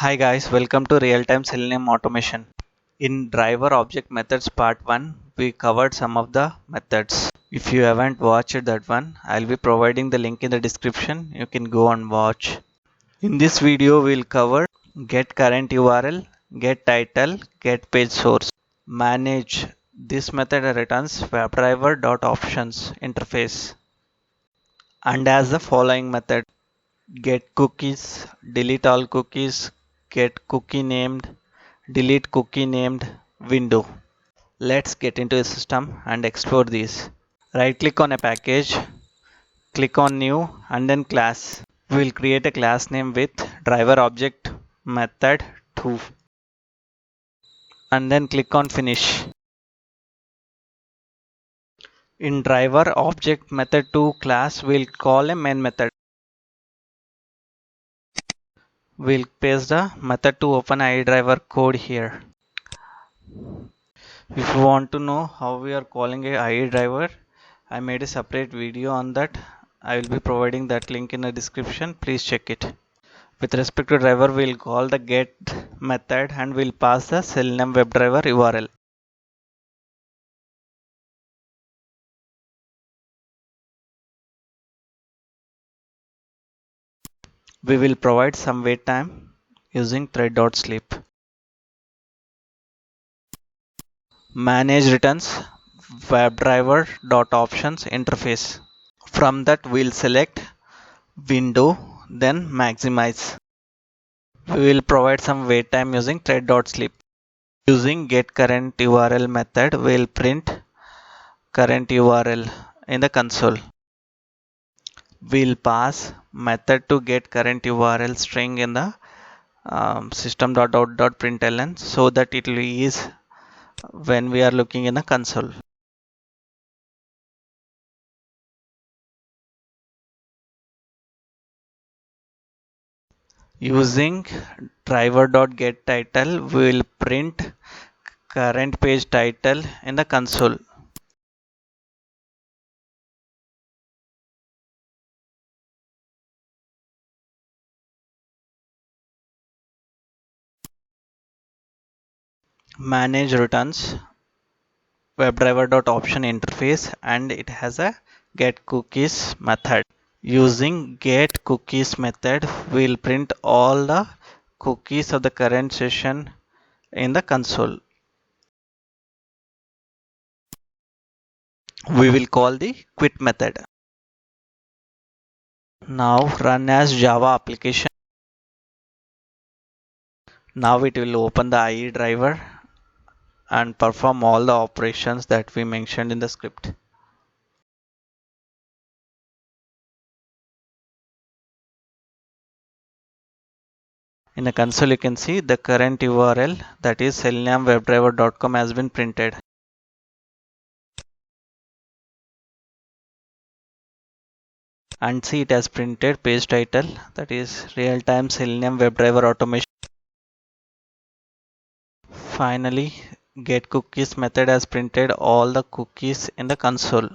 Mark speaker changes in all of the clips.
Speaker 1: Hi guys, welcome to Real-Time Selenium Automation. In Driver Object Methods Part 1, we covered some of the methods. If you haven't watched that one, I'll be providing the link in the description. You can go and watch. In this video, we'll cover get current URL, get title, get page source. Manage. This method returns WebDriver.options interface and has the following method: get cookies, delete all cookies, get cookie named, delete cookie named window. Let's get into the system and explore these. Right click on a package, click on new and then class. We'll create a class name with driver object method 2 and then click on finish. In driver object method 2 class, we'll call a main method. We'll paste the method to open driver code here. If you want to know how we are calling a IE driver, I made a separate video on that. I will be providing that link in the description. Please check it. With respect to driver, we'll call the get method and we'll pass the Selenium WebDriver URL. We will provide some wait time using thread.sleep. Manage returns WebDriver.options interface. From that, we'll select window, then maximize. We will provide some wait time using thread.sleep. Using getCurrentURL method, we'll print current URL in the console. We'll pass method to get current URL string in the system.out.println so that it will ease when we are looking in the console. Using driver.getTitle, we will print current page title in the console. Manage returns WebDriver.option interface and it has a getCookies method. Using getCookies method, we'll print all the cookies of the current session in the console. We will call the quit method. Now run as Java application. Now it will open the IE driver and perform all the operations that we mentioned in the script. In the console, you can see the current URL, that is seleniumwebdriver.com, has been printed. And see, it has printed page title, that is real-time Selenium WebDriver automation. Finally, getCookies method has printed all the cookies in the console.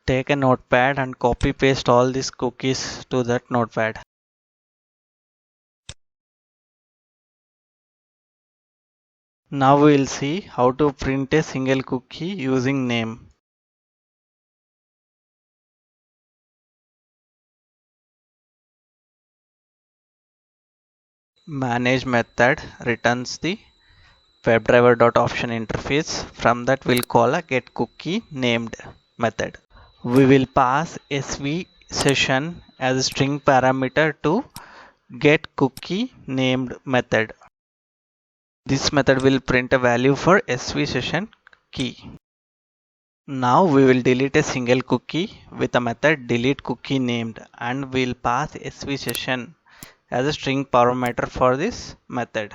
Speaker 1: Take a notepad and copy paste all these cookies to that notepad. Now we will see how to print a single cookie using name. Manage method returns the WebDriver.option interface. From that, we'll call a getCookieNamed method. We will pass SV session as a string parameter to getCookieNamed method. This method will print a value for SV session key. Now we will delete a single cookie with a method deleteCookieNamed and we'll pass SV session as a string parameter for this method.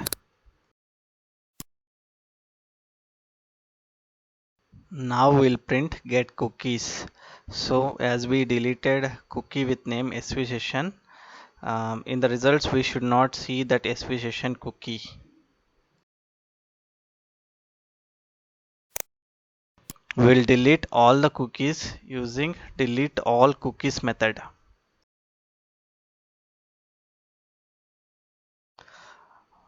Speaker 1: Now we'll print get cookies. So as we deleted cookie with name SV session, in the results we should not see that SV session cookie. We'll delete all the cookies using delete all cookies method.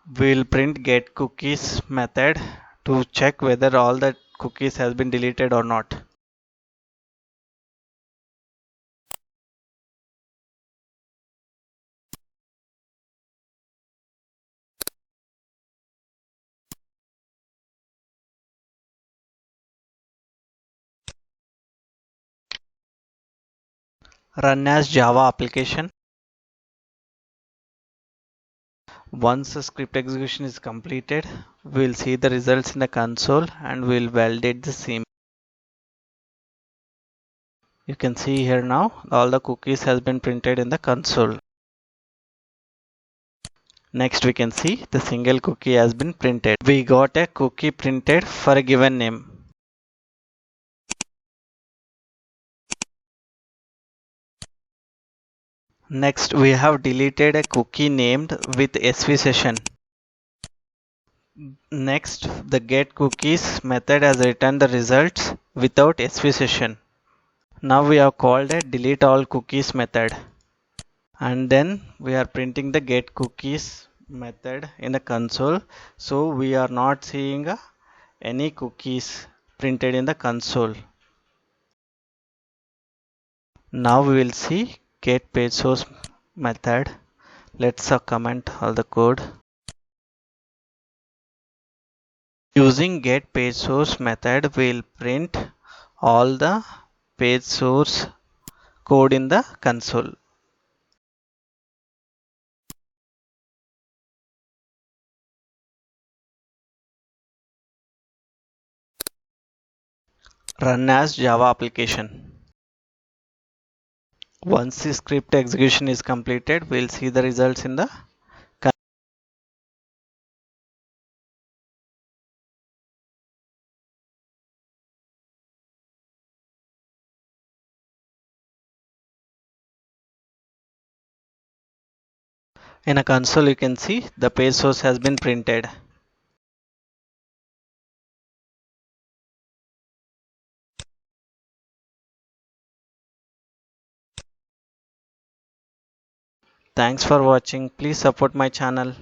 Speaker 1: We'll print get cookies method to check whether all the cookies has been deleted or not. Run as Java application. Once the script execution is completed, we'll see the results in the console and we'll validate the same. You can see here now all the cookies has been printed in the console. Next we can see the single cookie has been printed. We got a cookie printed for a given name. Next we have deleted a cookie named with SV session. Next the get cookies method has returned the results without SV session. Now we have called a delete all cookies method. And then we are printing the get cookies method in the console, so we are not seeing any cookies printed in the console. Now we will see get page source method. Let's comment all the code. Using get page source method, we'll print all the page source code in the console. Run as Java application. Once the script execution is completed, we'll see the results in the in a console. You can see the page source has been printed. Thanks for watching. Please support my channel.